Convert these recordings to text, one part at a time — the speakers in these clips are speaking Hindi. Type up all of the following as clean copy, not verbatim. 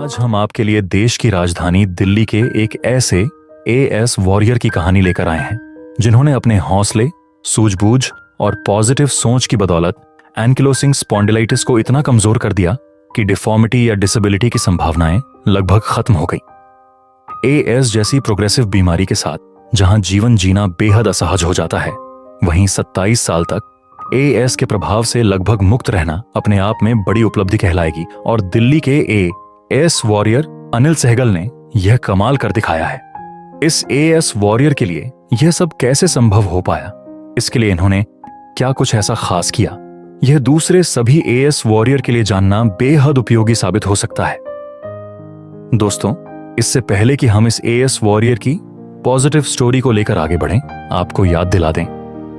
आज हम आपके लिए देश की राजधानी दिल्ली के एक ऐसे एएस वॉरियर की कहानी लेकर आए हैं जिन्होंने अपने हौसले, सूझबूझ और पॉजिटिव सोच की बदौलत एंकिलोसिंग स्पॉन्डिलाइटिस को इतना कमजोर कर दिया कि डिफॉर्मिटी या डिसेबिलिटी की संभावनाएं लगभग खत्म हो गई। एएस जैसी प्रोग्रेसिव बीमारी के साथ जहां जीवन जीना बेहद असहज हो जाता है, वहीं 27 साल तक एएस के प्रभाव से लगभग मुक्त रहना अपने आप में बड़ी उपलब्धि कहलाएगी। और दिल्ली के एएस वॉरियर अनिल सहगल ने यह कमाल कर दिखाया है। इस एएस वॉरियर के लिए यह सब कैसे संभव हो पाया, इसके लिए इन्होंने क्या कुछ ऐसा खास किया, यह दूसरे सभी एएस वॉरियर के लिए जानना बेहद उपयोगी साबित हो सकता है। दोस्तों, इससे पहले कि हम इस एएस वॉरियर की पॉजिटिव स्टोरी को लेकर आगे बढ़ें, आपको याद दिला दें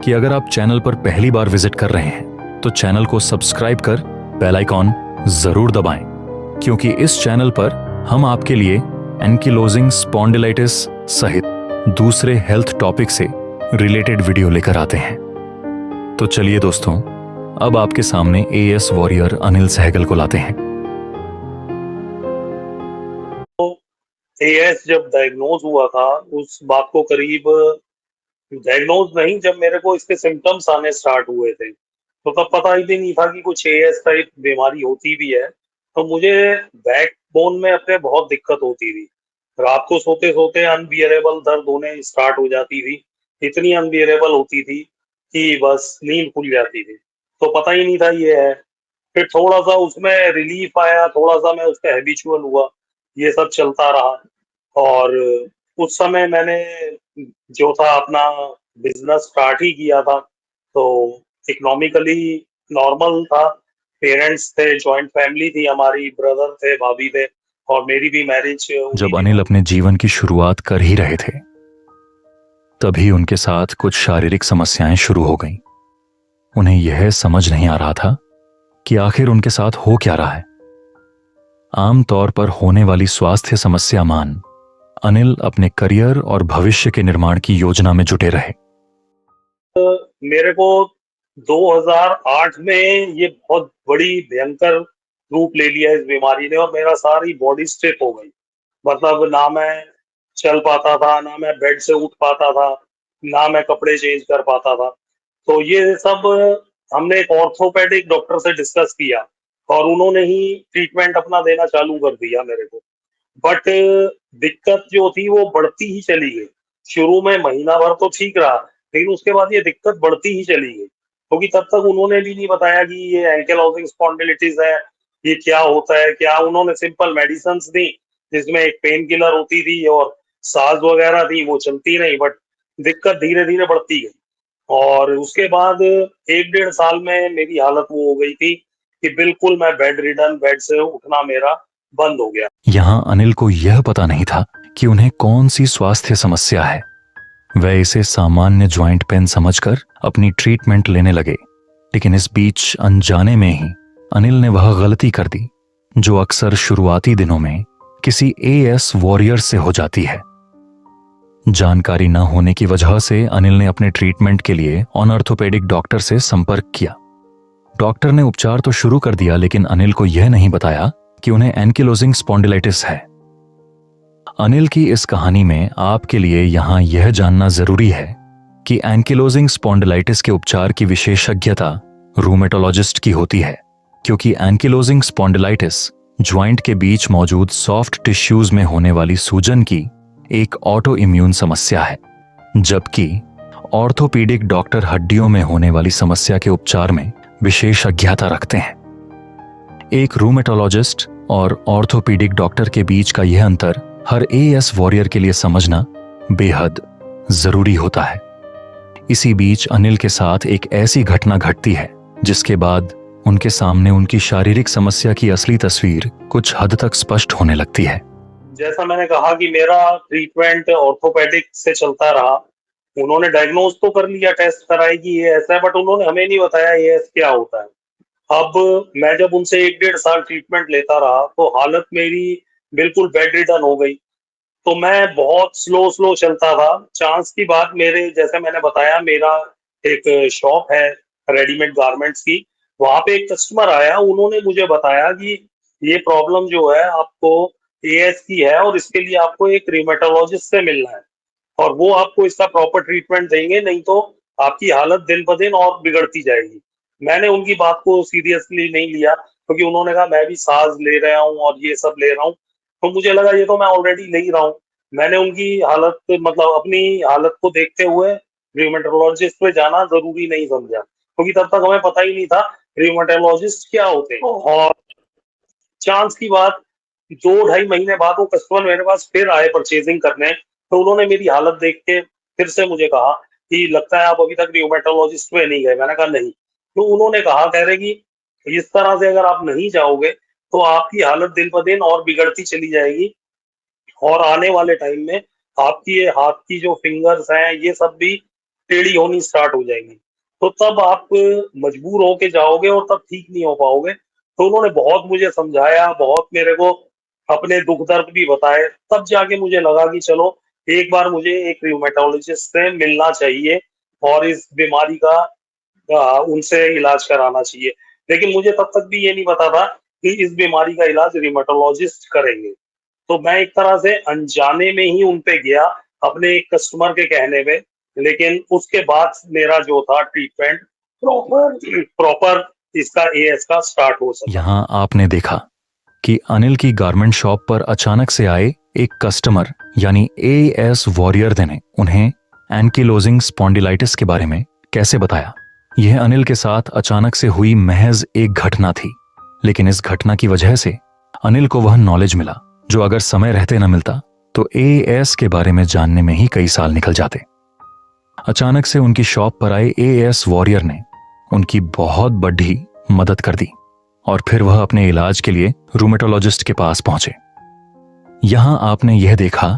कि अगर आप चैनल पर पहली बार विजिट कर रहे हैं तो चैनल को सब्सक्राइब कर बेल आइकॉन जरूर दबाएं, क्योंकि इस चैनल पर हम आपके लिए एंकिलोजिंग स्पॉन्डिलाइटिस सहित दूसरे हेल्थ टॉपिक से रिलेटेड वीडियो लेकर आते हैं। तो चलिए दोस्तों, अब आपके सामने एएस वॉरियर अनिल सहगल को लाते हैं। एएस जब डायग्नोज हुआ था, उस बात को करीब डायग्नोज नहीं, जब मेरे को इसके सिम्टम्स आने स्टार्ट हुए थे तो तब पता ही भी नहीं था कि कुछ एएस टाइप बीमारी होती भी है। तो मुझे बैक बोन में अपने बहुत दिक्कत होती थी। रात को सोते सोते अनबियरेबल दर्द होने स्टार्ट हो जाती थी, इतनी अनबियरेबल होती थी कि बस नींद खुल जाती थी। तो पता ही नहीं था ये है। फिर थोड़ा सा उसमें रिलीफ आया, थोड़ा सा मैं उसका हैबिचुअल हुआ, ये सब चलता रहा। और उस समय मैंने जो था अपना बिजनेस स्टार्ट ही किया था, तो इकोनॉमिकली नॉर्मल था। पेरेंट्स थे, जॉइंट फैमिली थी हमारी, ब्रदर थे, भाभी थे, और मेरी भी मैरिज हुई जब थी। अनिल अपने जीवन की शुरुआत कर ही रहे थे, तभी उनके साथ कुछ शारीरिक समस्याएं शुरू हो गईं। उन्हें यह समझ नहीं आ रहा था कि आखिर उनके साथ हो क्या रहा है। आमतौर पर होने वाली स्वास्थ्य समस्या मान अनिल अपने करियर और भविष्य के निर्माण की योजना में जुटे रहे। मेरे को 2008 में ये बहुत बड़ी भयंकर रूप ले लिया इस बीमारी ने, और मेरा सारी बॉडी स्टिफ हो गई। मतलब ना मैं चल पाता था, ना मैं बेड से उठ पाता था, ना मैं कपड़े चेंज कर पाता था। तो ये सब हमने एक ऑर्थोपेडिक डॉक्टर से डिस्कस किया और उन्होंने ही ट्रीटमेंट अपना देना चालू कर दिया मेरे को। बट दिक्कत जो थी वो बढ़ती ही चली गई। शुरू में महीना भर तो ठीक रहा, लेकिन उसके बाद ये दिक्कत बढ़ती ही चली गई, क्योंकि तब तक उन्होंने भी नहीं बताया कि ये एंकिलोजिंग स्पॉन्डिलिटिस है, ये क्या होता है क्या। उन्होंने सिंपल मेडिसिन्स दी, जिसमें एक पेन किलर होती थी और साज वगैरह थी, वो चलती नहीं, बट दिक्कत धीरे धीरे बढ़ती गई। और उसके बाद 1 डेढ़ साल में मेरी हालत वो हो गई थी कि बिल्कुल मैं बेड रिडन, बेड से उठना मेरा बंद हो गया। यहां अनिल को यह पता नहीं था कि उन्हें कौन सी स्वास्थ्य समस्या है। वह इसे सामान्य ज्वाइंट पेन समझकर अपनी ट्रीटमेंट लेने लगे, लेकिन इस बीच अनजाने में ही अनिल ने वह गलती कर दी जो अक्सर शुरुआती दिनों में किसी एएस वॉरियर से हो जाती है। जानकारी न होने की वजह से अनिल ने अपने ट्रीटमेंट के लिए ऑर्थोपेडिक डॉक्टर से संपर्क किया। डॉक्टर ने उपचार तो शुरू कर दिया, लेकिन अनिल को यह नहीं बताया कि उन्हें एंकिलोजिंग स्पॉन्डिलाइटिस है। अनिल की इस कहानी में आपके लिए यहां यह जानना जरूरी है कि एंकिलोजिंग स्पॉन्डिलाइटिस के उपचार की विशेषज्ञता रूमेटोलॉजिस्ट की होती है, क्योंकि एंकिलोजिंग स्पॉन्डिलाइटिस ज्वाइंट के बीच मौजूद सॉफ्ट टिश्यूज में होने वाली सूजन की एक ऑटो इम्यून समस्या है, जबकि ऑर्थोपीडिक डॉक्टर हड्डियों में होने वाली समस्या के उपचार में विशेषज्ञता रखते हैं। एक रूमेटोलॉजिस्ट और ऑर्थोपीडिक डॉक्टर के बीच का यह अंतर हर एएस वॉरियर के लिए समझना बेहद जरूरी होता है। इसी बीच अनिल के साथ एक ऐसी घटना घटती है जिसके बाद उनके सामने उनकी शारीरिक समस्या की असली तस्वीर कुछ हद तक स्पष्ट होने लगती है। जैसा मैंने कहा कि मेरा ट्रीटमेंट ऑर्थोपेडिक से चलता रहा। उन्होंने डायग्नोज तो कर लिया, टेस्ट कराई कि ये ऐसा है, बट उन्होंने हमें नहीं बताया ये क्या होता है। अब मैं जब उनसे 1 डेढ़ साल ट्रीटमेंट लेता रहा तो हालत मेरी बिल्कुल बेड रिडन हो गई। तो मैं बहुत स्लो स्लो चलता था। चांस की बात, मेरे जैसे मैंने बताया, मेरा एक शॉप है रेडीमेड गारमेंट्स की। वहां पे एक कस्टमर आया, उन्होंने मुझे बताया कि ये प्रॉब्लम जो है आपको एएस की है और इसके लिए आपको एक रिमेटोलॉजिस्ट से मिलना है और वो आपको इसका प्रॉपर ट्रीटमेंट देंगे, नहीं तो आपकी हालत दिन ब दिन और बिगड़ती जाएगी। मैंने उनकी बात को सीरियसली नहीं लिया क्योंकि उन्होंने कहा मैं भी साँस ले रहा हूँ और ये सब ले रहा हूँ, तो मुझे लगा ये तो मैं ऑलरेडी ले ही रहा हूँ। मैंने उनकी हालत मतलब अपनी हालत को देखते हुए रिमेटोलॉजिस्ट पे जाना ज़रूरी नहीं समझा, क्योंकि तब तक हमें पता ही नहीं था रिमेटोलॉजिस्ट क्या होते हैं। और चांस की बात 2 ढाई महीने बाद वो कस्टमर मेरे पास फिर आए परचेजिंग करने, तो उन्होंने मेरी हालत देख के फिर से मुझे कहा कि लगता है आप अभी तक रियूमेटोलॉजिस्ट में नहीं गए। मैंने कहा नहीं। तो उन्होंने कहा कह रहे कि इस तरह से अगर आप नहीं जाओगे तो आपकी हालत दिन ब दिन और बिगड़ती चली जाएगी और आने वाले टाइम में आपकी ये हाथ की जो फिंगर्स हैं ये सब भी टेढ़ी होनी स्टार्ट हो जाएंगी। तो तब आप मजबूर होके जाओगे और तब ठीक नहीं हो पाओगे। तो उन्होंने बहुत मुझे समझाया, बहुत मेरे को अपने दुख दर्द भी बताए, तब जाके मुझे लगा कि चलो एक बार मुझे एक रियूमेटोलॉजिस्ट से मिलना चाहिए और इस बीमारी का उनसे इलाज कराना चाहिए। लेकिन मुझे तब तक भी ये नहीं पता था कि इस बीमारी का इलाज रियूमेटोलॉजिस्ट करेंगे। तो मैं एक तरह से अनजाने में ही उन पे गया अपने एक कस्टमर के कहने पे, लेकिन उसके बाद मेरा जो था ट्रीटमेंट प्रॉपर प्रॉपर इसका एएस का स्टार्ट हो सका। यहाँ आपने देखा कि अनिल की गारमेंट शॉप पर अचानक से आए एक कस्टमर यानी एएस वॉरियर ने उन्हें एंकिलोजिंग स्पॉन्डिलाइटिस के बारे में कैसे बताया। यह अनिल के साथ अचानक से हुई महज एक घटना थी, लेकिन इस घटना की वजह से अनिल को वह नॉलेज मिला जो अगर समय रहते न मिलता तो एएस के बारे में जानने में ही कई साल निकल जाते। अचानक से उनकी शॉप पर आए एएस वॉरियर ने उनकी बहुत बड़ी मदद कर दी और फिर वह अपने इलाज के लिए रूमेटोलॉजिस्ट के पास पहुंचे। यहां आपने यह देखा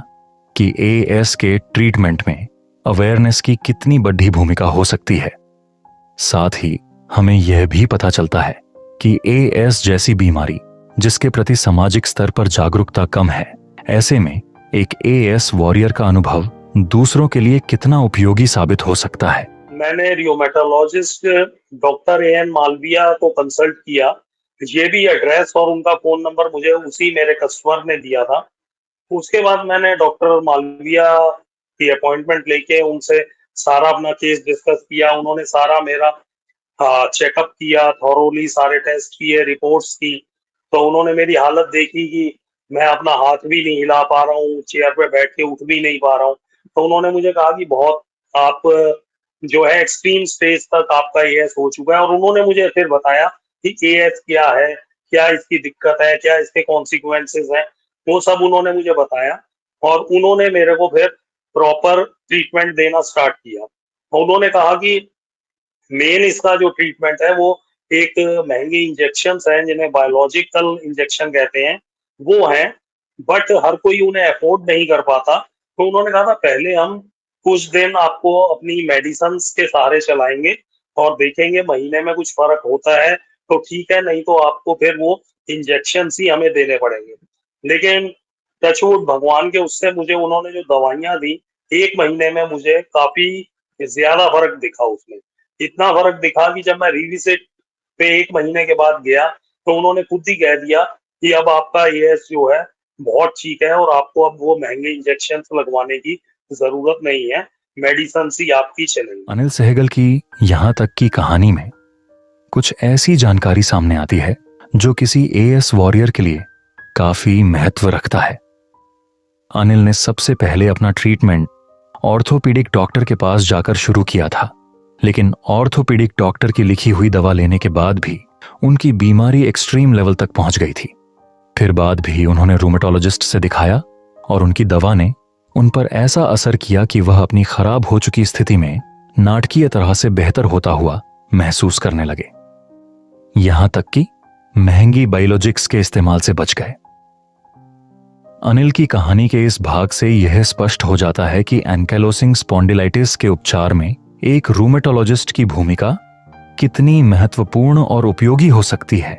कि एएस के ट्रीटमेंट में अवेयरनेस की कितनी बड़ी भूमिका हो सकती है। साथ ही हमें यह भी पता चलता है कि एएस जैसी बीमारी जिसके प्रति सामाजिक स्तर पर जागरूकता कम है, ऐसे में एक एएस वॉरियर का अनुभव दूसरों के लिए कितना उपयोगी साबित हो सकता है। मैंने रियोमेटोलॉजिस्ट डॉक्टर एएन मालविया को कंसल्ट किया। ये भी एड्रेस और उनका फोन नंबर मुझे उसी मेरे कस्टमर ने दिया था। उसके बाद मैंने डॉक्टर मालविया की अपॉइंटमेंट लेके उनसे सारा अपना केस डिस्कस किया। उन्होंने सारा मेरा चेकअप किया, थॉरोली सारे टेस्ट किए, रिपोर्ट्स की। तो उन्होंने मेरी हालत देखी कि मैं अपना हाथ भी नहीं हिला पा रहा हूँ, चेयर पे बैठ के उठ भी नहीं पा रहा हूँ। तो उन्होंने मुझे कहा कि बहुत आप जो है एक्सट्रीम स्टेज तक आपका एएस हो चुका है और उन्होंने मुझे फिर बताया कि एएस क्या है, क्या इसकी दिक्कत है, क्या इसके कॉन्सिक्वेंसेस हैं, वो सब उन्होंने मुझे बताया और उन्होंने मेरे को फिर प्रॉपर ट्रीटमेंट देना स्टार्ट किया। और उन्होंने कहा कि मेन इसका जो ट्रीटमेंट है वो एक महंगे इंजेक्शन हैं जिन्हें बायोलॉजिकल इंजेक्शन कहते हैं, वो हैं, बट हर कोई उन्हें अफोर्ड नहीं कर पाता। तो उन्होंने कहा था पहले हम कुछ दिन आपको अपनी मेडिसिन के सहारे चलाएंगे और देखेंगे महीने में कुछ फर्क होता है तो ठीक है, नहीं तो आपको फिर वो इंजेक्शन ही हमें देने पड़ेंगे। लेकिन टचवुड भगवान के उससे मुझे उन्होंने जो दवाइयां दी, 1 महीने में मुझे काफी ज्यादा फर्क दिखा उसमें। इतना फर्क दिखा कि जब मैं रिविजिट पे 1 महीने के बाद गया तो उन्होंने खुद ही कह दिया कि अब आपका एएस जो है बहुत ठीक है और आपको अब वो महंगे इंजेक्शन लगवाने की जरूरत नहीं है, मेडिसिन ही आपकी चलेंगी। अनिल सहगल की यहां तक की कहानी में कुछ ऐसी जानकारी सामने आती है जो किसी एएस वॉरियर के लिए काफी महत्व रखता है। अनिल ने सबसे पहले अपना ट्रीटमेंट ऑर्थोपीडिक डॉक्टर के पास जाकर शुरू किया था, लेकिन ऑर्थोपीडिक डॉक्टर की लिखी हुई दवा लेने के बाद भी उनकी बीमारी एक्सट्रीम लेवल तक पहुंच गई थी। फिर बाद भी उन्होंने रूमेटोलॉजिस्ट से दिखाया और उनकी दवा ने उन पर ऐसा असर किया कि वह अपनी खराब हो चुकी स्थिति में नाटकीय तरह से बेहतर होता हुआ महसूस करने लगे। यहां तक कि महंगी बायोलॉजिक्स के इस्तेमाल से बच गए। अनिल की कहानी के इस भाग से यह स्पष्ट हो जाता है कि एंकाइलोसिंग स्पॉन्डिलाइटिस के उपचार में एक रूमेटोलॉजिस्ट की भूमिका कितनी महत्वपूर्ण और उपयोगी हो सकती है।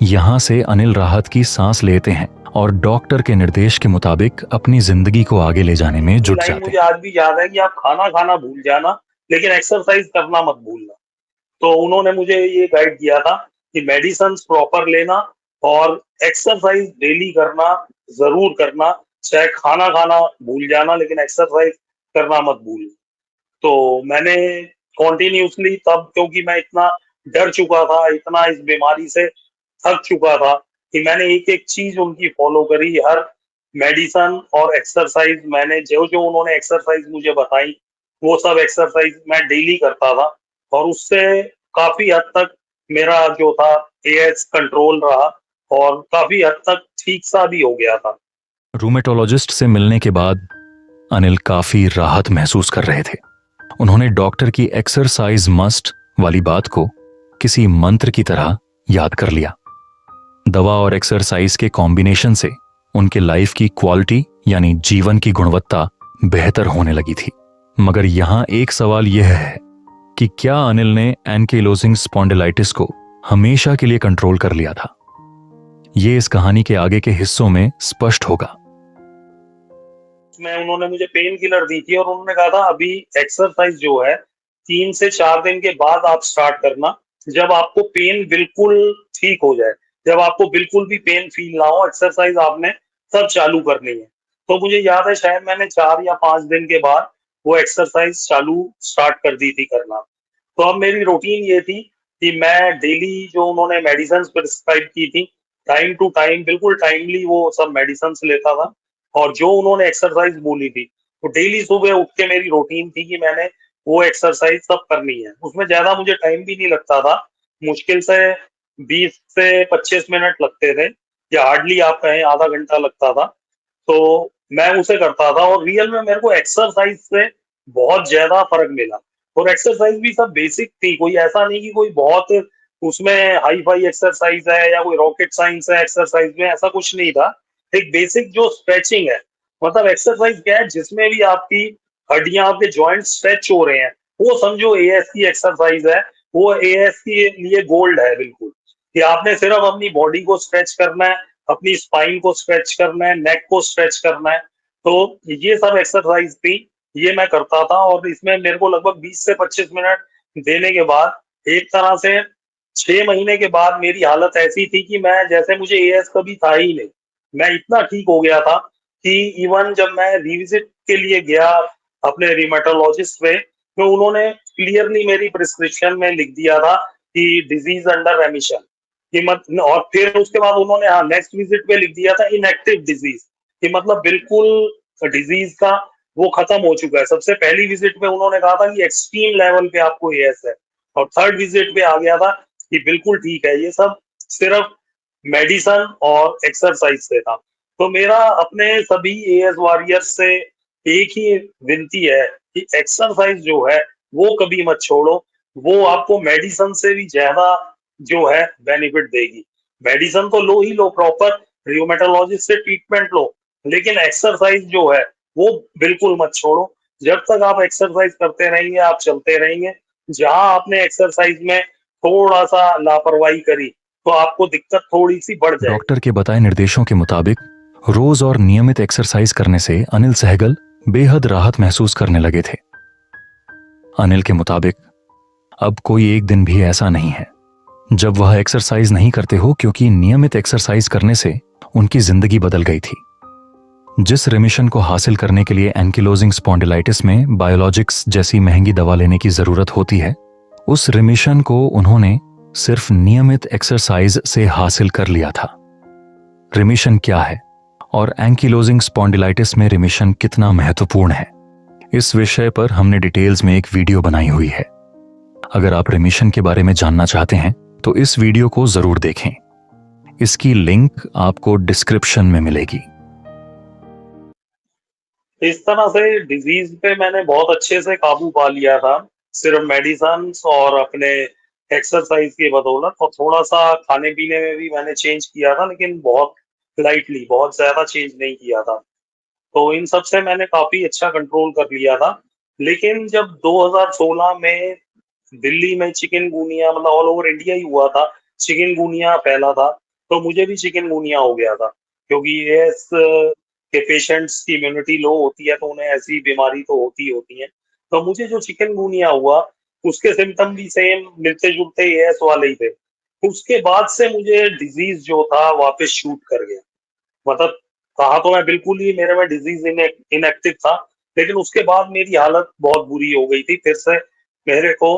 यहां से अनिल राहत की सांस लेते हैं और डॉक्टर के निर्देश के मुताबिक अपनी जिंदगी को आगे ले जाने में जुट जाते हैं। मुझे आज भी याद है कि आप खाना खाना भूल जाना लेकिन एक्सरसाइज करना मत भूलना। तो उन्होंने मुझे ये गाइड किया था कि मेडिसिन प्रॉपर लेना और एक्सरसाइज डेली करना, जरूर करना, चाहे खाना खाना भूल जाना लेकिन एक्सरसाइज करना मत भूलना। तो मैंने कॉन्टिन्यूसली तब, क्योंकि मैं इतना डर चुका था, इतना इस बीमारी से थक चुका था, कि मैंने एक एक चीज उनकी फॉलो करी। हर मेडिसन और एक्सरसाइज मैंने जो जो उन्होंने एक्सरसाइज मुझे बताई, वो सब एक्सरसाइज मैं डेली करता था, और उससे काफी हद तक मेरा जो था एएस कंट्रोल रहा, और काफी हद तक ठीक सा भी हो गया था। रूमेटोलॉजिस्ट से मिलने के बाद अनिल काफी राहत महसूस कर रहे थे। उन्होंने डॉक्टर की एक्सरसाइज मस्ट वाली बात को किसी मंत्र की तरह याद कर लिया। दवा और एक्सरसाइज के कॉम्बिनेशन से उनके लाइफ की क्वालिटी यानी जीवन की गुणवत्ता बेहतर होने लगी थी। मगर यहां एक सवाल यह है कि क्या अनिल ने एंकिलोजिंग स्पॉन्डिलाइटिस को हमेशा के लिए कंट्रोल कर लिया था? ये इस कहानी के आगे के हिस्सों में स्पष्ट होगा। में उन्होंने मुझे पेन किलर दी थी, और उन्होंने कहा था अभी एक्सरसाइज जो है 3 से 4 दिन के बाद आप स्टार्ट करना, जब आपको पेन बिल्कुल ठीक हो जाए, जब आपको बिल्कुल भी पेन फील ना हो, एक्सरसाइज आपने तब चालू करनी है। तो मुझे याद है शायद मैंने 4 या 5 दिन के बाद वो एक्सरसाइज चालू स्टार्ट कर दी थी करना। तो अब मेरी रूटीन ये थी कि मैं डेली जो उन्होंने मेडिसिन प्रिस्क्राइब की थी, टाइम टू टाइम बिल्कुल टाइमली वो सब मेडिसिन लेता था, और जो उन्होंने एक्सरसाइज बोली थी, तो डेली सुबह उठ के मेरी रूटीन थी कि मैंने वो एक्सरसाइज सब करनी है। उसमें ज्यादा मुझे टाइम भी नहीं लगता था, मुश्किल से 20 से 25 मिनट लगते थे, या हार्डली आप कहें आधा घंटा लगता था। तो मैं उसे करता था, और रियल में मेरे को एक्सरसाइज से बहुत ज्यादा फर्क मिला। और एक्सरसाइज भी सब बेसिक थी, कोई ऐसा नहीं कि कोई बहुत उसमें हाई फाई एक्सरसाइज है या कोई रॉकेट साइंस है एक्सरसाइज में, ऐसा कुछ नहीं था। एक बेसिक जो स्ट्रेचिंग है, मतलब एक्सरसाइज क्या है जिसमें भी आपकी हड्डियां, आपके जॉइंट स्ट्रेच हो रहे हैं, वो समझो एएस की एक्सरसाइज है। वो एएस के लिए गोल्ड है बिल्कुल, कि आपने सिर्फ अपनी बॉडी को स्ट्रेच करना है, अपनी स्पाइन को स्ट्रेच करना है, नेक को स्ट्रेच करना है। तो ये सब एक्सरसाइज थी, ये मैं करता था, और इसमें मेरे को लगभग 20 से 25 मिनट देने के बाद एक तरह से 6 महीने के बाद मेरी हालत ऐसी थी कि मैं जैसे मुझे एएस कभी था ही नहीं। मैं इतना ठीक हो गया था कि इवन जब मैं रिविजिट के लिए गया अपने रिमेटोलॉजिस्ट पे, तो उन्होंने क्लियरली मेरी प्रिस्क्रिप्शन में लिख दिया था कि डिजीज अंडर रेमिशन, कि मत, और फिर उसके बाद उन्होंने हाँ नेक्स्ट विजिट पे लिख दिया था इनएक्टिव डिजीज, कि मतलब बिल्कुल डिजीज का वो खत्म हो चुका है। सबसे पहली विजिट पे उन्होंने कहा था कि एक्सट्रीम लेवल पे आपको एएस है, और थर्ड विजिट पे आ गया था कि बिल्कुल ठीक है, ये सब सिर्फ मेडिसन और एक्सरसाइज से था। तो मेरा अपने सभी एएस वॉरियर्स से एक ही विनती है कि एक्सरसाइज जो है वो कभी मत छोड़ो, वो आपको मेडिसन से भी ज्यादा जो है बेनिफिट देगी। मेडिसिन तो लो ही लो, प्रॉपर रियोमेटोलॉजिस्ट से ट्रीटमेंट लो, लेकिन एक्सरसाइज जो है वो बिल्कुल मत छोड़ो। जब तक आप एक्सरसाइज करते रहेंगे, आप चलते रहेंगे, जहां आपने एक्सरसाइज में थोड़ा सा लापरवाही करी, तो आपको दिक्कत थोड़ी सी बढ़ जाएगी। डॉक्टर के बताए निर्देशों के मुताबिक रोज और नियमित एक्सरसाइज करने से अनिल सहगल बेहद राहत महसूस करने लगे थे। अनिल के मुताबिक अब कोई एक दिन भी ऐसा नहीं है जब वह एक्सरसाइज नहीं करते हो, क्योंकि नियमित एक्सरसाइज करने से उनकी जिंदगी बदल गई थी। जिस रिमिशन को हासिल करने के लिए एंकिलोजिंग स्पॉन्डिलाइटिस में बायोलॉजिक्स जैसी महंगी दवा लेने की जरूरत होती है, उस रिमिशन को उन्होंने सिर्फ नियमित एक्सरसाइज से हासिल कर लिया था। रिमिशन क्या है और एंकिलोजिंग स्पॉन्डिलाइटिस में रिमिशन कितना महत्वपूर्ण है, इस विषय पर हमने डिटेल्स में एक वीडियो बनाई हुई है। अगर आप रिमिशन के बारे में जानना चाहते हैं तो इस वीडियो को जरूर देखें। इसकी लिंक आपको डिस्क्रिप्शन में मिलेगी। इस तरह से डिजीज पे मैंने बहुत अच्छे से काबू पा लिया था, सिर्फ मेडिसिन और अपने एक्सरसाइज की बदौलत, और थोड़ा सा खाने पीने में भी मैंने चेंज किया था, लेकिन बहुत लाइटली, बहुत ज्यादा चेंज नहीं किया था। तो इन सब से मैंने काफी अच्छा कंट्रोल कर लिया था। लेकिन जब 2016 में दिल्ली में चिकनगुनिया, मतलब ऑल ओवर इंडिया ही हुआ था, चिकनगुनिया फैला था, तो मुझे भी चिकनगुनिया हो गया था, क्योंकि एएस के पेशेंट्स की इम्यूनिटी लो होती है, तो उन्हें ऐसी बीमारी तो होती है। तो मुझे जो चिकनगुनिया हुआ, उसके सिम्टम भी सेम मिलते जुलते एएस वाले ही थे। उसके बाद से मुझे डिजीज जो था वापस शूट कर गया। मतलब कहा तो मैं बिल्कुल ही मेरे में डिजीज इनएक्टिव था, लेकिन उसके बाद मेरी हालत बहुत बुरी हो गई थी। फिर से मेरे को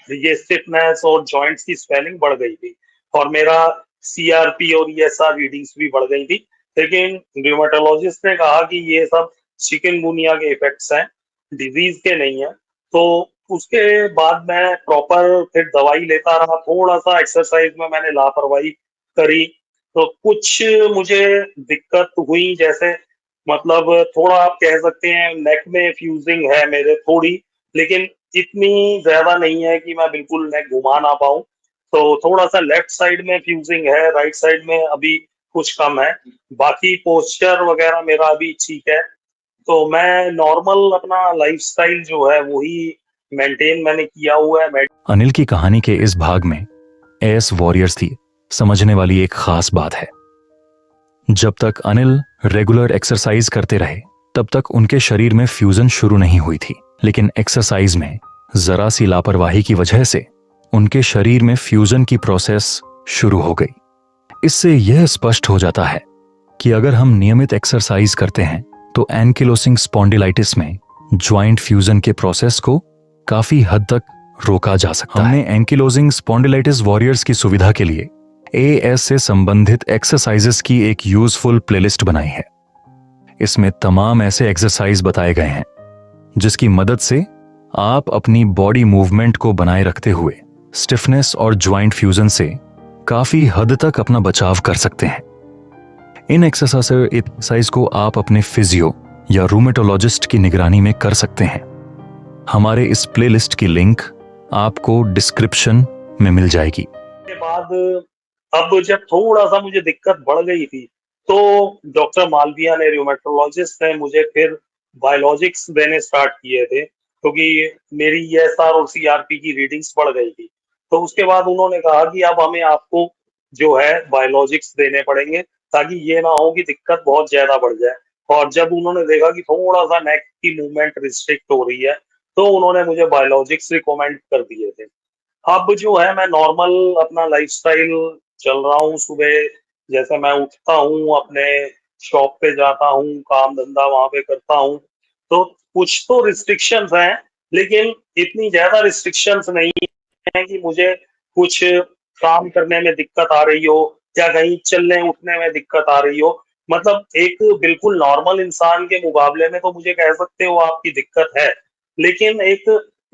ये स्टिफनेस और जॉइंट्स की स्वेलिंग बढ़ गई थी, और मेरा सीआरपी और ईएसआर रीडिंग्स भी बढ़ गई थी। लेकिन र्यूमेटोलॉजिस्ट ने कहा कि ये सब चिकनगुनिया के इफेक्ट्स हैं, डिजीज के नहीं है। तो उसके बाद मैं प्रॉपर फिर दवाई लेता रहा, थोड़ा सा एक्सरसाइज में मैंने लापरवाही करी, तो कुछ मुझे दिक्कत हुई। जैसे मतलब थोड़ा आप कह सकते हैं नेक में फ्यूजिंग है मेरे थोड़ी, लेकिन इतनी ज्यादा नहीं है कि मैं बिल्कुल नेक घुमा ना पाऊं। तो थोड़ा सा लेफ्ट साइड में फ्यूजिंग है, राइट साइड में अभी कुछ कम है। बाकी पोस्चर वगैरह मेरा अभी ठीक है। तो मैं नॉर्मल अपना लाइफस्टाइल जो है वही मेंटेन मैंने किया हुआ है। अनिल की कहानी के इस भाग में एस वॉरियर्स थी समझने वाली एक खास बात है। जब तक अनिल रेगुलर एक्सरसाइज करते रहे तब तक उनके शरीर में फ्यूजन शुरू नहीं हुई थी, लेकिन एक्सरसाइज में जरा सी लापरवाही की वजह से उनके शरीर में फ्यूजन की प्रोसेस शुरू हो गई। इससे यह स्पष्ट हो जाता है कि अगर हम नियमित एक्सरसाइज करते हैं तो एंकिलोसिंग स्पॉन्डिलाइटिस में ज्वाइंट फ्यूजन के प्रोसेस को काफी हद तक रोका जा सकता है। हमने एंकिलोजिंग स्पॉन्डिलाइटिस वॉरियर्स की सुविधा के लिए एएस से संबंधित एक्सरसाइजेस की एक यूजफुल प्लेलिस्ट बनाई है। इसमें तमाम ऐसे एक्सरसाइज बताए गए हैं जिसकी मदद से आप अपनी बॉडी मूवमेंट को बनाए रखते हुए स्टिफनेस और ज्वाइंट फ्यूजन से काफी हद तक अपना बचाव कर सकते हैं। इन एक्सरसाइज को आप अपने फिजियो या रूमेटोलॉजिस्ट की निगरानी में कर सकते हैं। हमारे इस प्लेलिस्ट की लिंक आपको डिस्क्रिप्शन में मिल जाएगी। के बाद अब जब थोड़ा सा मुझे दिक्कत बढ़ गई थी, तो डॉक्टर मालविया ने, र्यूमेटोलॉजिस्ट ने, मुझे फिर बायोलॉजिक्स देने स्टार्ट किए थे, क्योंकि मेरी ईएसआर और सीआरपी की रीडिंग्स बढ़ गई थी। तो उसके बाद उन्होंने कहा कि अब हमें आपको जो है बायोलॉजिक्स देने पड़ेंगे, ताकि ये ना हो कि दिक्कत बहुत ज्यादा बढ़ जाए। और जब उन्होंने देखा कि थोड़ा सा नेक की मूवमेंट रिस्ट्रिक्ट हो रही है, तो उन्होंने मुझे बायोलॉजिक्स रिकमेंड कर दिए थे। अब जो है मैं नॉर्मल अपना लाइफस्टाइल चल रहा हूँ। सुबह जैसे मैं उठता हूँ, अपने शॉप पे जाता हूँ, काम धंधा वहां पे करता हूँ। तो कुछ तो रिस्ट्रिक्शंस हैं, लेकिन इतनी ज्यादा रिस्ट्रिक्शंस नहीं है कि मुझे कुछ काम करने में दिक्कत आ रही हो या कहीं चलने उठने में दिक्कत आ रही हो। मतलब एक बिल्कुल नॉर्मल इंसान के मुकाबले में तो मुझे कह सकते हो आपकी दिक्कत है, लेकिन एक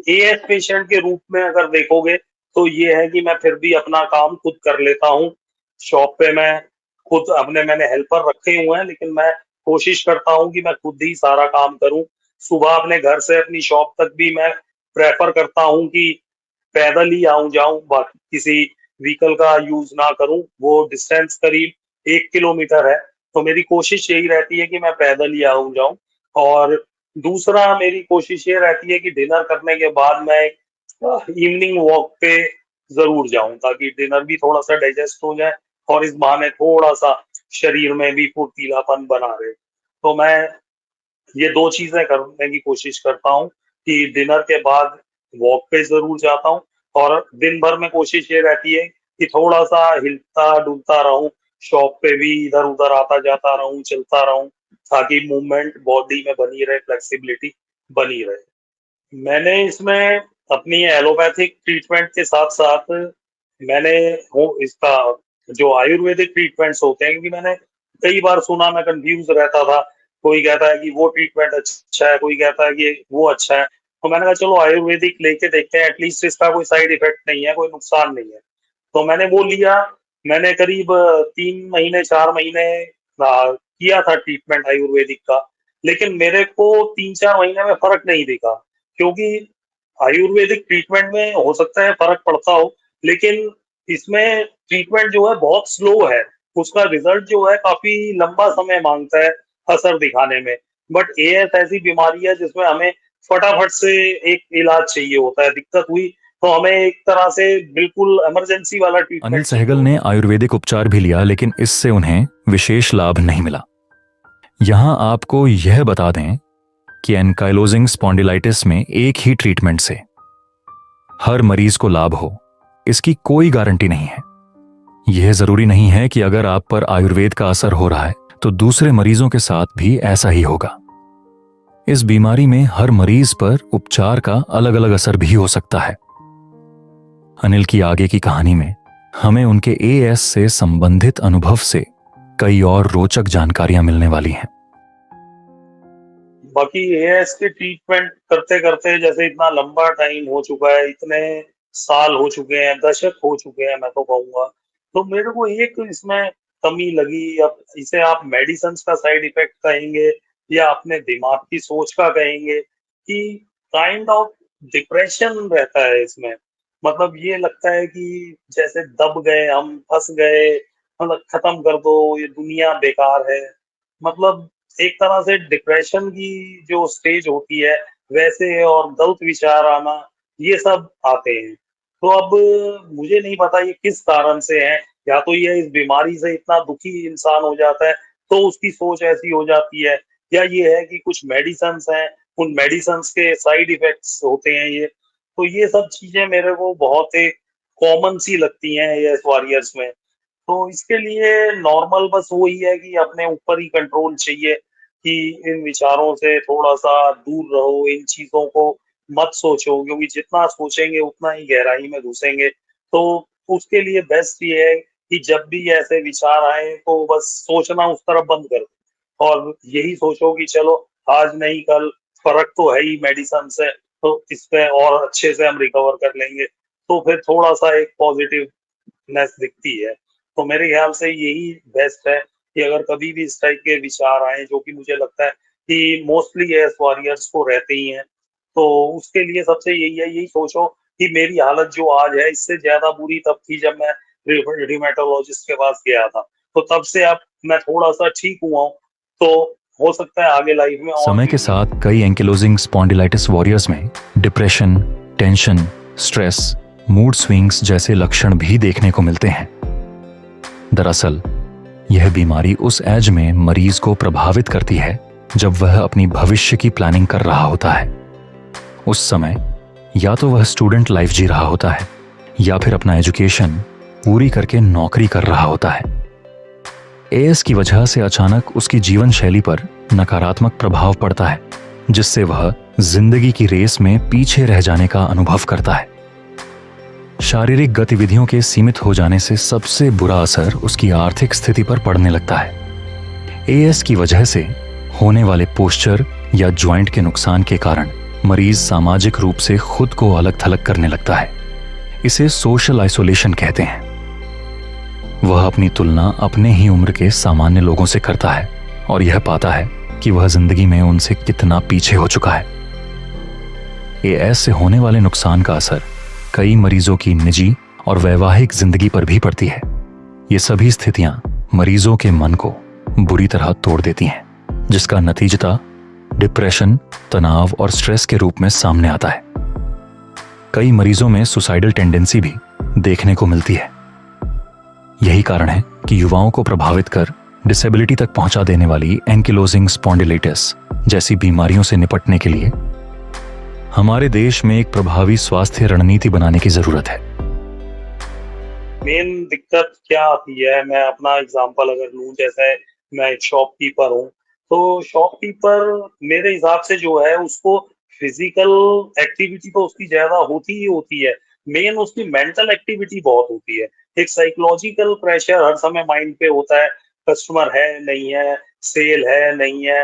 एएस पेशेंट के रूप में अगर देखोगे तो ये है कि मैं फिर भी अपना काम खुद कर लेता हूँ। शॉप पे मैं खुद अपने मैंने हेल्पर रखे हुए हैं, लेकिन मैं कोशिश करता हूँ कि मैं खुद ही सारा काम करूँ। सुबह अपने घर से अपनी शॉप तक भी मैं प्रेफर करता हूँ कि पैदल ही आऊं जाऊं, बाकी किसी व्हीकल का यूज ना करूं। वो डिस्टेंस करीब 1 किलोमीटर है, तो मेरी कोशिश यही रहती है कि मैं पैदल ही आऊं जाऊं। और दूसरा मेरी कोशिश ये रहती है कि डिनर करने के बाद मैं इवनिंग वॉक पे जरूर जाऊं, ताकि डिनर भी थोड़ा सा डाइजेस्ट हो जाए और इस बहाने थोड़ा सा शरीर में भी फुर्तीलापन बना रहे। तो मैं ये दो चीजें करने की कोशिश करता हूँ कि डिनर के बाद वॉक पे जरूर जाता हूँ, और दिन भर में कोशिश ये रहती है कि थोड़ा सा हिलता डुलता रहूं, शॉप पे भी इधर उधर आता जाता रहूं, चलता रहूं, ताकि मूवमेंट बॉडी में बनी रहे, फ्लेक्सिबिलिटी बनी रहे। मैंने इसमें अपनी एलोपैथिक ट्रीटमेंट के साथ साथ मैंने इसका जो आयुर्वेदिक ट्रीटमेंट्स होते हैं, क्योंकि मैंने कई बार सुना, मैं कंफ्यूज रहता था। कोई कहता है कि वो ट्रीटमेंट अच्छा है, कोई कहता है कि वो अच्छा है। तो मैंने कहा चलो आयुर्वेदिक लेके देखते हैं, एटलीस्ट इसका कोई साइड इफेक्ट नहीं है, कोई नुकसान नहीं है। तो मैंने वो लिया। मैंने करीब 3 महीने 4 महीने किया था ट्रीटमेंट आयुर्वेदिक का, लेकिन मेरे को 3 4 महीने में फर्क नहीं दिखा। क्योंकि आयुर्वेदिक ट्रीटमेंट में हो सकता है फर्क पड़ता हो, लेकिन इसमें ट्रीटमेंट जो है बहुत स्लो है। उसका रिजल्ट जो है काफी लंबा समय मांगता है असर दिखाने में। बट एएस ऐसी बीमारी है जिसमें हमें फटाफट से एक इलाज चाहिए होता है। दिक्कत हुई तो हमें एक तरह से बिल्कुल इमरजेंसी वाला अनिल ट्रीटमेंट सहगल ने आयुर्वेदिक उपचार भी लिया, लेकिन इससे उन्हें विशेष लाभ नहीं मिला। यहां आपको यह बता दें कि एनकाइलोजिंग स्पॉन्डिलाइटिस में एक ही ट्रीटमेंट से हर मरीज को लाभ हो, इसकी कोई गारंटी नहीं है। यह जरूरी नहीं है कि अगर आप पर आयुर्वेद का असर हो रहा है तो दूसरे मरीजों के साथ भी ऐसा ही होगा। इस बीमारी में हर मरीज पर उपचार का अलग अलग असर भी हो सकता है। अनिल की आगे की कहानी में हमें उनके एएस से संबंधित अनुभव से कई और रोचक जानकारियां मिलने वाली हैं। बाकी एएस के ट्रीटमेंट करते करते जैसे इतना लंबा टाइम हो चुका है, इतने साल हो चुके हैं, दशक हो चुके हैं मैं तो कहूंगा, तो मेरे को एक इसमें कमी लगी। अब इसे आप मेडिसिन का साइड इफेक्ट कहेंगे या अपने दिमाग की सोच का कहेंगे कि काइंड ऑफ डिप्रेशन रहता है इसमें। मतलब ये लगता है कि जैसे दब गए हम, फंस गए, मतलब खत्म कर दो, ये दुनिया बेकार है। मतलब एक तरह से डिप्रेशन की जो स्टेज होती है वैसे, और गलत विचार आना, ये सब आते हैं। तो अब मुझे नहीं पता ये किस कारण से है। या तो ये इस बीमारी से इतना दुखी इंसान हो जाता है तो उसकी सोच ऐसी हो जाती है, या ये है कि कुछ मेडिसिन्स हैं, उन मेडिसिन्स के साइड इफेक्ट्स होते हैं ये। तो ये सब चीजें मेरे को बहुत एक कॉमन सी लगती हैं ये वॉरियर्स में। तो इसके लिए नॉर्मल बस वही है कि अपने ऊपर ही कंट्रोल चाहिए कि इन विचारों से थोड़ा-सा दूर रहो, इन चीज़ों को मत सोचो, क्योंकि जितना सोचेंगे उतना ही गहराई में घुसेंगे। तो उसके लिए बेस्ट ये है कि जब भी ऐसे विचार आएँ तो बस सोचना उस तरफ बंद कर दो और यही सोचो कि चलो आज नहीं कल फ़र्क तो है ही मेडिसिन से, तो इससे और अच्छे से हम रिकवर कर लेंगे। तो फिर थोड़ा-सा एक पॉज़िटिवनेस दिखती है। तो मेरे ख्याल से यही बेस्ट है कि अगर कभी भी इस टाइप के विचार आए, जो कि मुझे लगता है कि मोस्टली एस वॉरियर्स को रहते ही हैं, तो उसके लिए सबसे यही है, यही सोचो कि मेरी हालत जो आज है इससे ज्यादा बुरी तब थी जब मैं रिमेटोलॉजिस्ट के पास गया था। तो तब से अब मैं थोड़ा सा ठीक हुआ हूँ, तो हो सकता है आगे लाइफ में और समय भी के ठीक। साथ कई एंकिलोजिंग स्पॉन्डिलाइटिस वॉरियर्स में depression, tension, stress, mood swings जैसे लक्षण भी देखने को मिलते हैं। दरअसल यह बीमारी उस एज में मरीज को प्रभावित करती है जब वह अपनी भविष्य की प्लानिंग कर रहा होता है। उस समय या तो वह स्टूडेंट लाइफ जी रहा होता है या फिर अपना एजुकेशन पूरी करके नौकरी कर रहा होता है। एएस की वजह से अचानक उसकी जीवन शैली पर नकारात्मक प्रभाव पड़ता है, जिससे वह जिंदगी की रेस में पीछे रह जाने का अनुभव करता है। शारीरिक गतिविधियों के सीमित हो जाने से सबसे बुरा असर उसकी आर्थिक स्थिति पर पड़ने लगता है। एएस की वजह से होने वाले पोस्चर या ज्वाइंट के नुकसान के कारण मरीज सामाजिक रूप से खुद को अलग थलग करने लगता है। इसे सोशल आइसोलेशन कहते हैं। वह अपनी तुलना अपने ही उम्र के सामान्य लोगों से करता है और यह पाता है कि वह जिंदगी में उनसे कितना पीछे हो चुका है। एएस से होने वाले नुकसान का असर कई मरीजों की निजी और वैवाहिक जिंदगी पर भी पड़ती है। ये सभी स्थितियां मरीजों के मन को बुरी तरह तोड़ देती हैं, जिसका नतीजता डिप्रेशन, तनाव और स्ट्रेस के रूप में सामने आता है। कई मरीजों में सुसाइडल टेंडेंसी भी देखने को मिलती है। यही कारण है कि युवाओं को प्रभावित कर डिसेबिलिटी तक पहुंचा देने वाली एंकिलोजिंग स्पॉन्डिलाइटिस जैसी बीमारियों से निपटने के लिए हमारे देश में एक प्रभावी स्वास्थ्य रणनीति बनाने की जरूरत है। मेन दिक्कत क्या आती है, मैं अपना एग्जांपल अगर लूं, जैसे मैं एक शॉपकीपर हूँ, तो शॉपकीपर मेरे हिसाब से जो है उसको फिजिकल एक्टिविटी तो उसकी ज्यादा होती ही होती है, मेन उसकी मेंटल एक्टिविटी बहुत होती है। एक साइकोलॉजिकल प्रेशर हर समय माइंड पे होता है, कस्टमर है नहीं है, सेल है नहीं है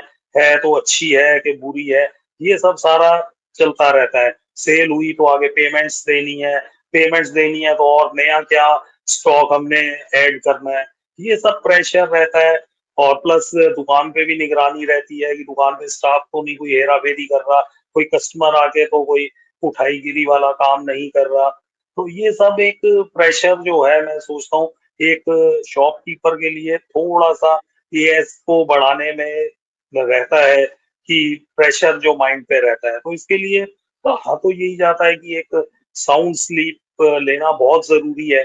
तो अच्छी है कि बुरी है, ये सब सारा चलता रहता है। सेल हुई तो आगे पेमेंट्स देनी है तो और नया क्या स्टॉक हमने ऐड करना है, ये सब प्रेशर रहता है। और प्लस दुकान पे भी निगरानी रहती है कि दुकान पे स्टाफ तो नहीं कोई हेरा फेरी कर रहा, कोई कस्टमर आके तो कोई उठाईगिरी वाला काम नहीं कर रहा। तो ये सब एक प्रेशर जो है, मैं सोचता हूँ एक शॉपकीपर के लिए थोड़ा सा एएस को बढ़ाने में रहता है कि प्रेशर जो माइंड पे रहता है, तो इसके लिए कहा तो यही जाता है कि एक साउंड स्लीप लेना बहुत जरूरी है,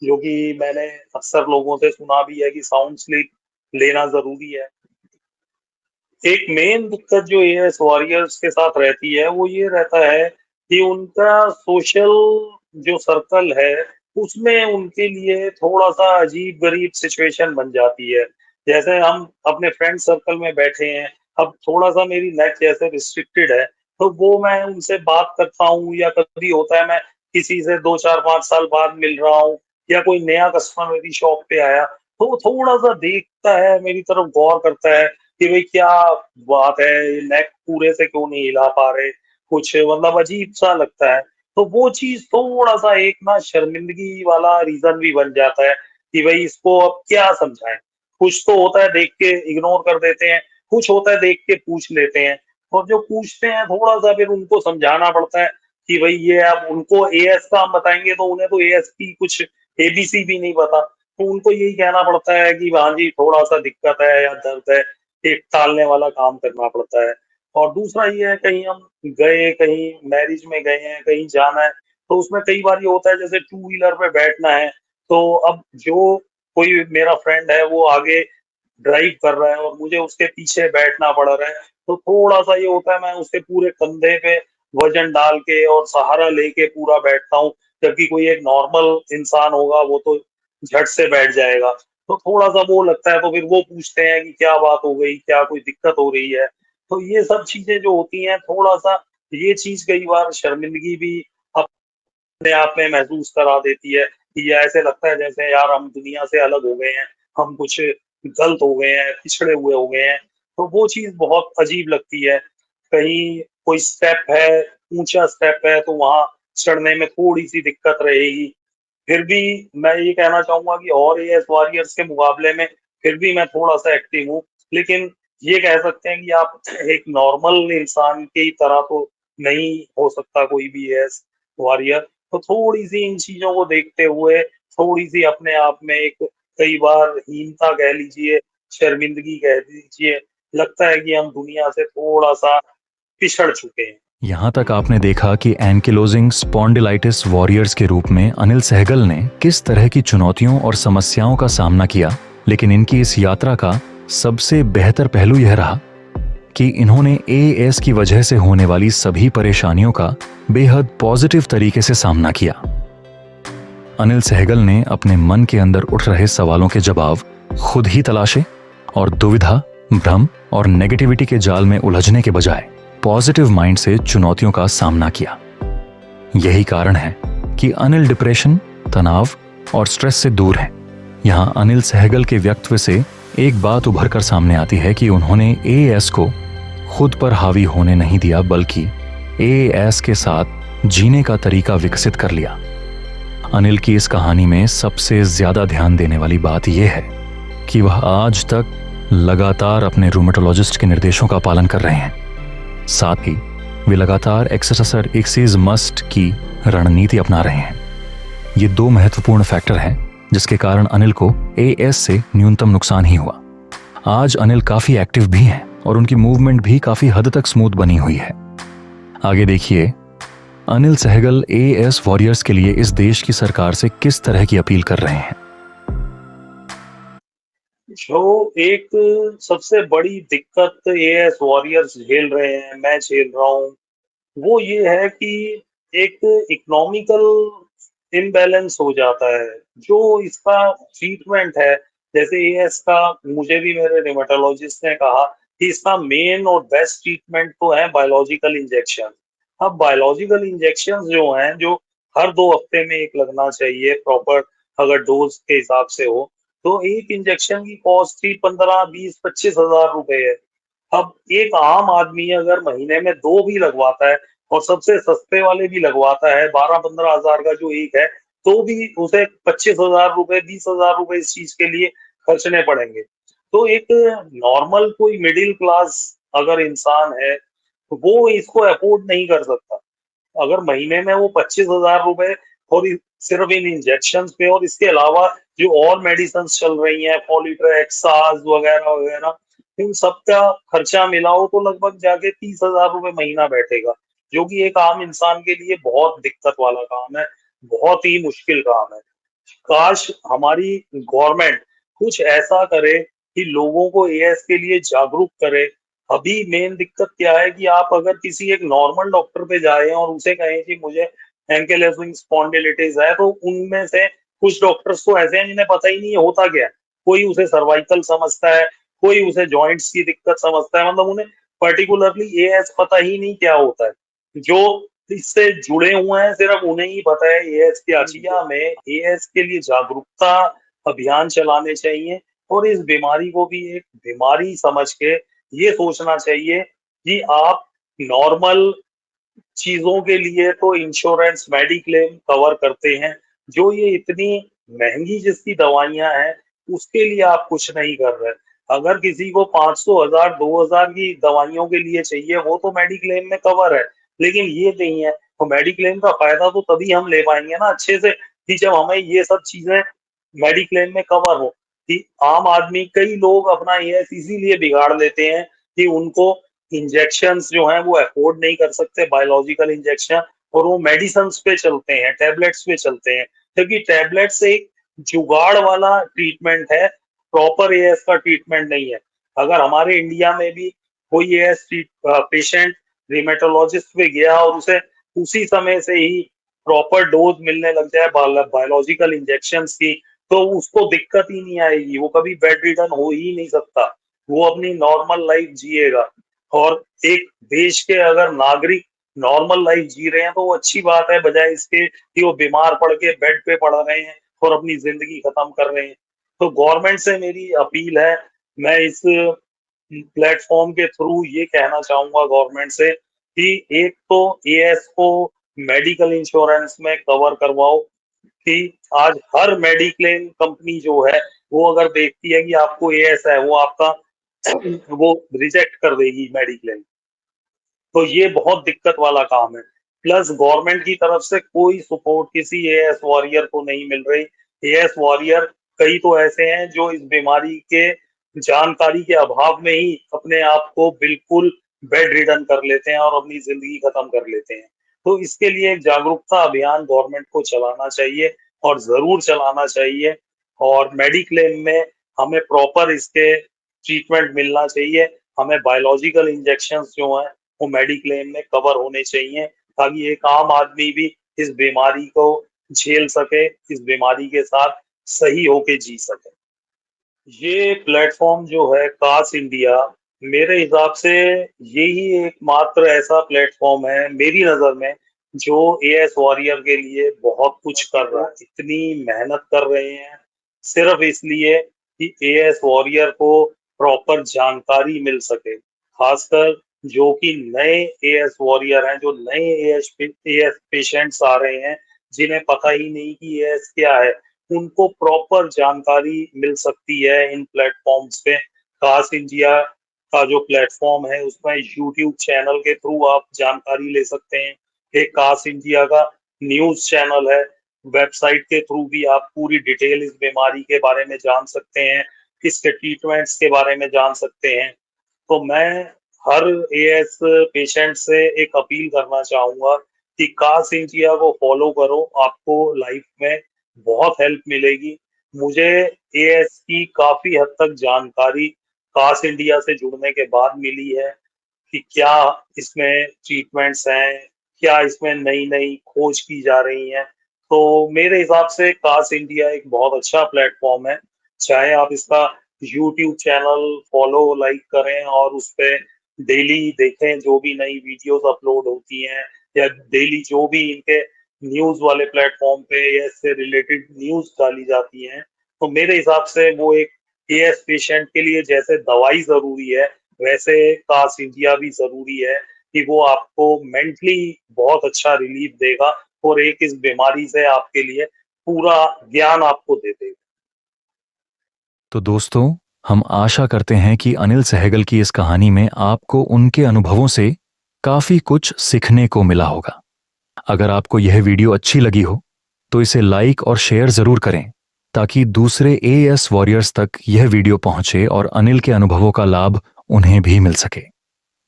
जो कि मैंने अक्सर लोगों से सुना भी है कि साउंड स्लीप लेना जरूरी है। एक मेन दिक्कत जो एएस वॉरियर्स के साथ रहती है वो ये रहता है कि उनका सोशल जो सर्कल है उसमें उनके लिए थोड़ा-सा अजीब-गरीब सिचुएशन बन जाती है। जैसे हम अपने फ्रेंड सर्कल में बैठे हैं, अब थोड़ा-सा मेरी नेट जैसे रिस्ट्रिक्टेड है, तो वो मैं उनसे बात करता हूँ या कभी होता है मैं किसी से 2, 4, 5 साल बाद मिल रहा हूँ या कोई नया कस्टमर मेरी शॉप पे आया, तो वो थोड़ा-सा देखता है, मेरी तरफ गौर करता है कि भई क्या बात है, ये नेक पूरे से क्यों नहीं हिला पा रहे? कुछ मतलब अजीब-सा लगता है। तो वो चीज़ थोड़ा-सा एक ना शर्मिंदगी वाला रीज़न भी बन जाता है कि भई इसको अब क्या समझाएँ? कुछ तो होता है देख के इग्नोर कर देते हैं, कुछ होता है देख के पूछ लेते हैं और जो पूछते हैं थोड़ा-सा फिर उनको समझाना पड़ता है कि भई ये अब उनको एएस का हम बताएँगे तो उन्हें तो एएस की कुछ एबीसी भी नहीं पता। तो उनको यही कहना पड़ता है कि हाँ जी, थोड़ा-सा दिक्कत है या दर्द है, एक टालने वाला काम करना पड़ता है। और दूसरा ये है कहीं हम गए, कहीं मैरिज में गए हैं, कहीं जाना है, तो उसमें कई बार ये होता है जैसे टू व्हीलर पे बैठना है, तो अब जो कोई मेरा फ्रेंड है वो आगे ड्राइव कर रहा है और मुझे उसके पीछे बैठना पड़ रहा है, तो थोड़ा-सा ये होता है मैं उसके पूरे कंधे पे वज़न डाल के और सहारा लेके पूरा बैठता हूँ, जबकि कोई एक नॉर्मल इंसान होगा वो तो झट से बैठ जाएगा। तो थोड़ा-सा वो लगता है तो फिर वो पूछते हैं कि क्या बात हो गई? क्या कोई दिक्कत हो रही है? तो ये सब चीज़ें जो होती हैं थोड़ा-सा ये चीज़ कई बार शर्मिंदगी भी अपने आप में महसूस करा देती है कि ये ऐसे लगता है जैसे यार हम दुनिया से अलग हो गए हैं, हम कुछ गलत हो गए हैं, पिछड़े हुए हो गए हैं। तो वो चीज़ बहुत अजीब लगती है। कहीं कोई स्टेप है, ऊँचा स्टेप है तो वहाँ चढ़ने में थोड़ी-सी दिक्कत रहेगी। फिर भी मैं ये कहना चाहूँगा कि और एएस वॉरियर्स के मुकाबले में फिर भी मैं थोड़ा-सा एक्टिव हूँ। लेकिन ये कह सकते हैं कि आप एक नॉर्मल इंसान की तरह तो नहीं हो सकता कोई भी एएस वॉरियर। तो थोड़ी-सी इन चीज़ों को देखते हुए, थोड़ी-सी अपने आप में एक कई बार हीनता कह लीजिए, शर्मिंदगी कह लीजिए, लगता है कि हम दुनिया से थोड़ा-सा पिछड़ चुके हैं। यहाँ तक आपने देखा कि एंकिलोजिंग स्पॉन्डिलाइटिस वॉरियर्स के रूप में अनिल सहगल ने किस तरह की चुनौतियों और समस्याओं का सामना किया, लेकिन इनकी इस यात्रा का सबसे बेहतर पहलू यह रहा कि इन्होंने एएस की वजह से होने वाली सभी परेशानियों का बेहद पॉजिटिव तरीके से सामना किया। अनिल सहगल ने अपने मन के अंदर उठ रहे सवालों के जवाब खुद ही तलाशे और दुविधा, भ्रम और नेगेटिविटी के जाल में उलझने के बजाय पॉजिटिव माइंड से चुनौतियों का सामना किया। यही कारण है कि अनिल डिप्रेशन, तनाव और स्ट्रेस से दूर है। यहाँ अनिल सहगल के व्यक्तित्व से एक बात उभर कर सामने आती है कि उन्होंने एएस को खुद पर हावी होने नहीं दिया, बल्कि एएस के साथ जीने का तरीका विकसित कर लिया। अनिल की इस कहानी में सबसे ज्यादा ध्यान देने वाली बात यह है कि वह आज तक लगातार अपने रूमेटोलॉजिस्ट के निर्देशों का पालन कर रहे हैं। साथ ही वे लगातार एक्सरसाइज एक्सिस मस्ट की रणनीति अपना रहे हैं। ये दो महत्वपूर्ण फैक्टर हैं जिसके कारण अनिल को एएस से न्यूनतम नुकसान ही हुआ। आज अनिल काफी एक्टिव भी हैं और उनकी मूवमेंट भी काफी हद तक स्मूथ बनी हुई है। आगे देखिए अनिल सहगल एएस वॉरियर्स के लिए इस देश की सरकार से किस तरह की अपील कर रहे हैं। जो एक सबसे बड़ी दिक्कत एएस वॉरियर्स झेल रहे हैं, मैं झेल रहा हूँ, वो ये है कि एक इकोनॉमिकल इम्बैलेंस हो जाता है। जो इसका ट्रीटमेंट है, जैसे एएस का मुझे भी मेरे रिमेटोलॉजिस्ट ने कहा कि इसका मेन और बेस्ट ट्रीटमेंट तो है बायोलॉजिकल इंजेक्शन। अब बायोलॉजिकल इंजेक्शंस जो हैं, जो हर 2 हफ्ते में 1 लगना चाहिए प्रॉपर अगर डोज़ के हिसाब से हो, तो एक इंजेक्शन की कॉस्ट ही 15, 20, 25 हज़ार रुपए है। अब एक आम आदमी अगर महीने में 2 भी लगवाता है और सबसे सस्ते वाले भी लगवाता है 12-15 हज़ार का जो एक है, तो भी उसे 25 हज़ार रुपए, 20 हज़ार रुपए इस चीज़ के लिए खर्चने पड़ेंगे। तो एक नॉर्मल कोई मिडल क्लास अगर इंसान है, तो वो इसको अफ़ोर्ड नहीं कर सकता। अगर महीने में वो 25,000 रुपए और सिर्फ इन इंजेक्शन पे और इसके अलावा जो और मेडिसिन चल रही हैं पॉलीट्रैक्स, साज वगैरह वगैरह, इन सब का खर्चा मिलाओ तो लगभग जाके 30,000 रुपए महीना बैठेगा, जो कि एक आम इंसान के लिए बहुत दिक्कत वाला काम है, बहुत ही मुश्किल काम है। काश हमारी गवर्नमेंट कुछ ऐसा करे कि लोगों को एएस के लिए जागरूक करे। अभी मेन दिक्कत क्या है कि आप अगर किसी एक नॉर्मल डॉक्टर पे जाएँ और उसे कहें कि मुझे एंकिलोसिंग स्पॉन्डिलिटिस है, तो उनमें से कुछ डॉक्टर्स तो ऐसे हैं जिन्हें पता ही नहीं है होता क्या है। कोई उसे सर्वाइकल समझता है, कोई उसे जॉइंट्स की दिक्कत समझता है, मतलब उन्हें पर्टिकुलरली एएस पता ही नहीं क्या होता है। जो इससे जुड़े हुए हैं सिर्फ उन्हें ही पता है एएस क्या चीज है। में एएस के लिए जागरूकता अभियान चलाने चाहिए और इस बीमारी को भी एक बीमारी समझ के ये सोचना चाहिए कि आप नॉर्मल चीजों के लिए तो इंश्योरेंस मेडिक्लेम कवर करते हैं, जो ये इतनी महंगी जिसकी दवाइयां हैं उसके लिए आप कुछ नहीं कर रहे। अगर किसी को 500 हजार 2000 की दवाइयों के लिए चाहिए वो तो मेडिक्लेम में कवर है, लेकिन ये नहीं है, तो मेडिक्लेम का फायदा तो तभी हम ले पाएंगे ना अच्छे से कि जब हमें ये सब चीजें मेडिक्लेम में कवर हो। कि आम आदमी, कई लोग अपना एएस इसीलिए बिगाड़ लेते हैं कि उनको इंजेक्शंस जो हैं वो अफोर्ड नहीं कर सकते, बायोलॉजिकल इंजेक्शन, और वो मेडिसिन पे चलते हैं, टैबलेट्स पे चलते हैं, क्योंकि टैबलेट्स एक जुगाड़ वाला ट्रीटमेंट है, प्रॉपर एएस का ट्रीटमेंट नहीं है। अगर हमारे इंडिया में भी कोई एएस पेशेंट रिमेटोलॉजिस्ट पे गया और उसे उसी समय से ही प्रॉपर डोज मिलने लग जाए बायोलॉजिकल इंजेक्शन की, तो उसको दिक्कत ही नहीं आएगी, वो कभी बेड रिडन हो ही नहीं सकता, वो अपनी नॉर्मल लाइफ जिएगा। और एक देश के अगर नागरिक नॉर्मल लाइफ जी रहे हैं तो वो अच्छी बात है, बजाय इसके कि वो बीमार पड़ के बेड पे पड़ रहे हैं और अपनी जिंदगी खत्म कर रहे हैं। तो गवर्नमेंट से मेरी अपील है, मैं इस प्लेटफॉर्म के थ्रू ये कहना चाहूंगा गवर्नमेंट से कि एक तो एएस को मेडिकल इंश्योरेंस में कवर करवाओ, कि आज हर मेडिक्लेम कंपनी जो है वो अगर देखती है कि आपको एएस है वो आपका वो रिजेक्ट कर देगी मेडिक्लेम। तो ये बहुत दिक्कत वाला काम है। प्लस गवर्नमेंट की तरफ से कोई सपोर्ट किसी एएस वॉरियर को नहीं मिल रही। एएस वॉरियर कई तो ऐसे हैं जो इस बीमारी के जानकारी के अभाव में ही अपने आप को बिल्कुल बेड रिडन कर लेते हैं और अपनी जिंदगी खत्म कर लेते हैं। तो इसके लिए एक जागरूकता अभियान गवर्नमेंट को चलाना चाहिए और जरूर चलाना चाहिए, और मेडिक्लेम में हमें प्रॉपर इसके ट्रीटमेंट मिलना चाहिए। हमें बायोलॉजिकल इंजेक्शंस जो हैं वो मेडिक्लेम में कवर होने चाहिए, ताकि एक आम आदमी भी इस बीमारी को झेल सके, इस बीमारी के साथ सही होके जी सके। ये प्लेटफॉर्म जो है कास इंडिया, मेरे हिसाब से यही एकमात्र ऐसा प्लेटफॉर्म है मेरी नजर में जो एएस वॉरियर के लिए बहुत कुछ कर रहा है, इतनी मेहनत कर रहे हैं सिर्फ इसलिए कि एएस वॉरियर को प्रॉपर जानकारी मिल सके। खासकर जो कि नए एएस वॉरियर हैं, जो नए एएस पेशेंट्स आ रहे हैं जिन्हें पता ही नहीं कि एएस क्या है, उनको प्रॉपर जानकारी मिल सकती है इन प्लेटफॉर्म्स पे। कास इंडिया का जो प्लेटफॉर्म है उसमें यूट्यूब चैनल के थ्रू आप जानकारी ले सकते हैं। एक कास इंडिया का न्यूज चैनल है, वेबसाइट के थ्रू भी आप पूरी डिटेल इस बीमारी के बारे में जान सकते हैं, इसके ट्रीटमेंट्स के बारे में जान सकते हैं। तो मैं हर एएस पेशेंट से एक अपील करना चाहूंगा कि कास इंडिया को फॉलो करो, आपको लाइफ में बहुत हेल्प मिलेगी। मुझे एएस की काफी हद तक जानकारी कास इंडिया से जुड़ने के बाद मिली है कि क्या इसमें ट्रीटमेंट्स हैं, क्या इसमें नई नई खोज की जा रही हैं। तो मेरे हिसाब से कास इंडिया एक बहुत अच्छा प्लेटफॉर्म है, चाहे आप इसका यूट्यूब चैनल फॉलो लाइक करें और उस पर डेली देखें जो भी नई वीडियोस अपलोड होती हैं, या डेली जो भी इनके न्यूज वाले प्लेटफॉर्म पे या इससे रिलेटेड न्यूज डाली जाती हैं। तो मेरे हिसाब से वो एक एएस पेशेंट के लिए जैसे दवाई जरूरी है, वैसे कास इंडिया भी जरूरी है कि वो आपको मेंटली बहुत अच्छा रिलीफ देगा और एक इस बीमारी से आपके लिए पूरा ज्ञान आपको दे देगा। तो दोस्तों, हम आशा करते हैं कि अनिल सहगल की इस कहानी में आपको उनके अनुभवों से काफी कुछ सीखने को मिला होगा। अगर आपको यह वीडियो अच्छी लगी हो तो इसे लाइक और शेयर जरूर करें, ताकि दूसरे एएस वॉरियर्स तक यह वीडियो पहुंचे और अनिल के अनुभवों का लाभ उन्हें भी मिल सके।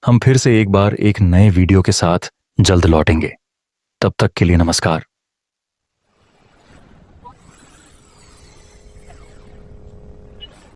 हम फिर से एक बार एक नए वीडियो के साथ जल्द लौटेंगे। तब तक के लिए नमस्कार।